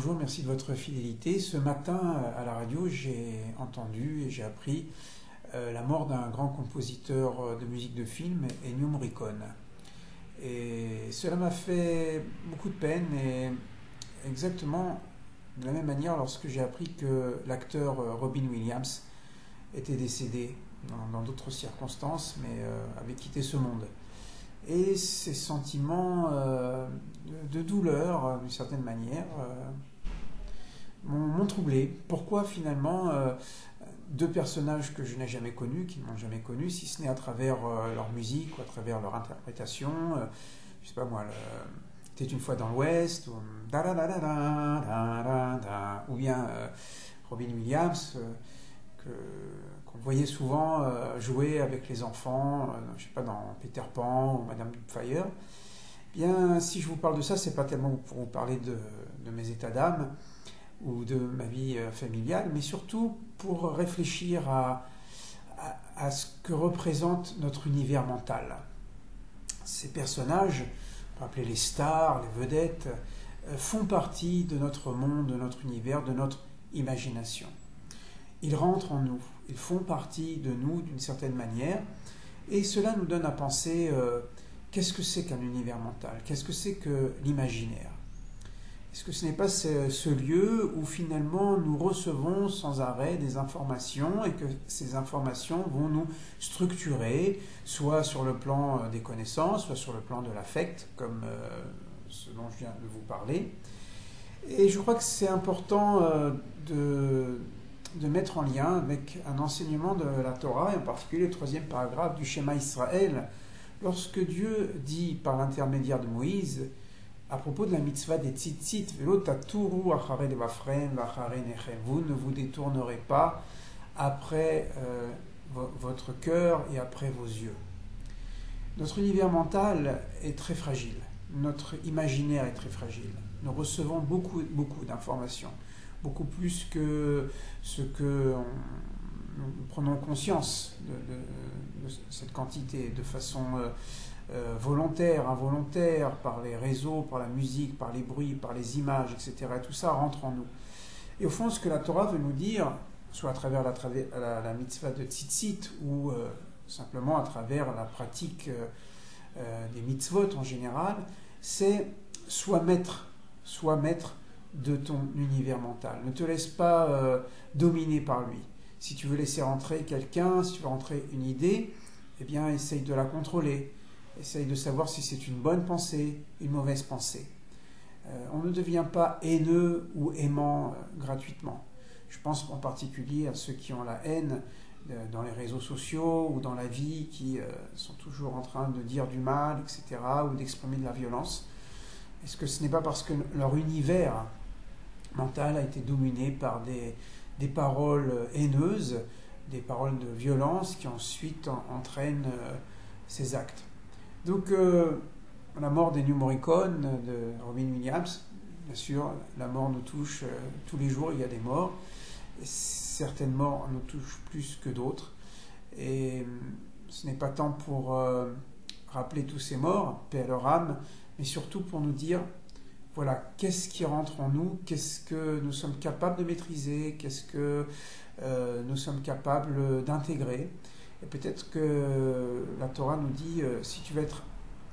bonjour, merci de votre fidélité. Ce matin, à la radio, j'ai entendu et j'ai appris la mort d'un grand compositeur de musique de film, Ennio Morricone. Et cela m'a fait beaucoup de peine, et exactement de la même manière lorsque j'ai appris que l'acteur Robin Williams était décédé dans d'autres circonstances, mais avait quitté ce monde. Et ces sentiments de douleur, d'une certaine manière, m'ont troublé. Pourquoi finalement deux personnages que je n'ai jamais connus, qui ne m'ont jamais connu, si ce n'est à travers leur musique ou à travers leur interprétation, je sais pas moi, C'était une fois dans l'Ouest, ou bien Robin Williams, qu'on voyait souvent jouer avec les enfants, je sais pas, dans Peter Pan ou Madame Doubtfire. Bien, si je vous parle de ça, c'est pas tellement pour vous parler de mes états d'âme ou de ma vie familiale, mais surtout pour réfléchir à ce que représente notre univers mental. Ces personnages, on peut appeler les stars, les vedettes, font partie de notre monde, de notre univers, de notre imagination. Ils rentrent en nous, ils font partie de nous d'une certaine manière, et cela nous donne à penser qu'est-ce que c'est qu'un univers mental, qu'est-ce que c'est que l'imaginaire. Est-ce que ce n'est pas ce lieu où finalement nous recevons sans arrêt des informations et que ces informations vont nous structurer, soit sur le plan des connaissances, soit sur le plan de l'affect, comme ce dont je viens de vous parler. Et je crois que c'est important de mettre en lien avec un enseignement de la Torah, et en particulier le 3e paragraphe du Shema Israël, lorsque Dieu dit par l'intermédiaire de Moïse, à propos de la mitzvah des tzitzit, velo taturu achare devafrem vachare nechem, vous ne vous détournerez pas après votre cœur et après vos yeux. Notre univers mental est très fragile, notre imaginaire est très fragile. Nous recevons beaucoup d'informations, beaucoup plus que ce que nous prenons conscience de cette quantité de façon volontaire, involontaire, par les réseaux, par la musique, par les bruits, par les images, etc. Tout ça rentre en nous. Et au fond, ce que la Torah veut nous dire, soit à travers la mitzvah de tzitzit, ou simplement à travers la pratique des mitzvot en général, c'est sois maître de ton univers mental. Ne te laisse pas dominer par lui. Si tu veux laisser rentrer quelqu'un, si tu veux rentrer une idée, eh bien, essaye de la contrôler. Essaye de savoir si c'est une bonne pensée, une mauvaise pensée. On ne devient pas haineux ou aimant gratuitement. Je pense en particulier à ceux qui ont la haine dans les réseaux sociaux ou dans la vie, qui sont toujours en train de dire du mal, etc., ou d'exprimer de la violence. Est-ce que ce n'est pas parce que leur univers mental a été dominé par des paroles haineuses, des paroles de violence qui ensuite entraînent ces actes? Donc, la mort d'Ennio Morricone, de Robin Williams, bien sûr, la mort nous touche tous les jours, il y a des morts. Et certaines morts nous touchent plus que d'autres. Et ce n'est pas tant pour rappeler tous ces morts, paix à leur âme, mais surtout pour nous dire, voilà, qu'est-ce qui rentre en nous, qu'est-ce que nous sommes capables de maîtriser, qu'est-ce que nous sommes capables d'intégrer. Et peut-être que la Torah nous dit, si tu veux être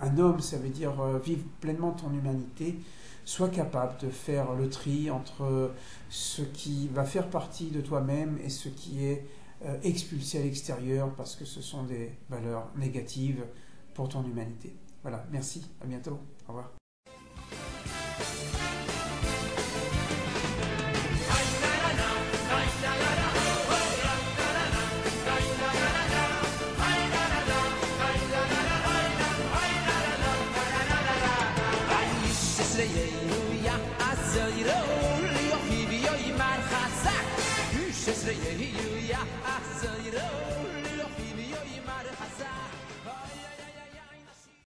un homme, ça veut dire vivre pleinement ton humanité, sois capable de faire le tri entre ce qui va faire partie de toi-même et ce qui est expulsé à l'extérieur, parce que ce sont des valeurs négatives pour ton humanité. Voilà, merci, à bientôt, au revoir. Yehuya, Asayro, Lohivi, Yimar Hazak.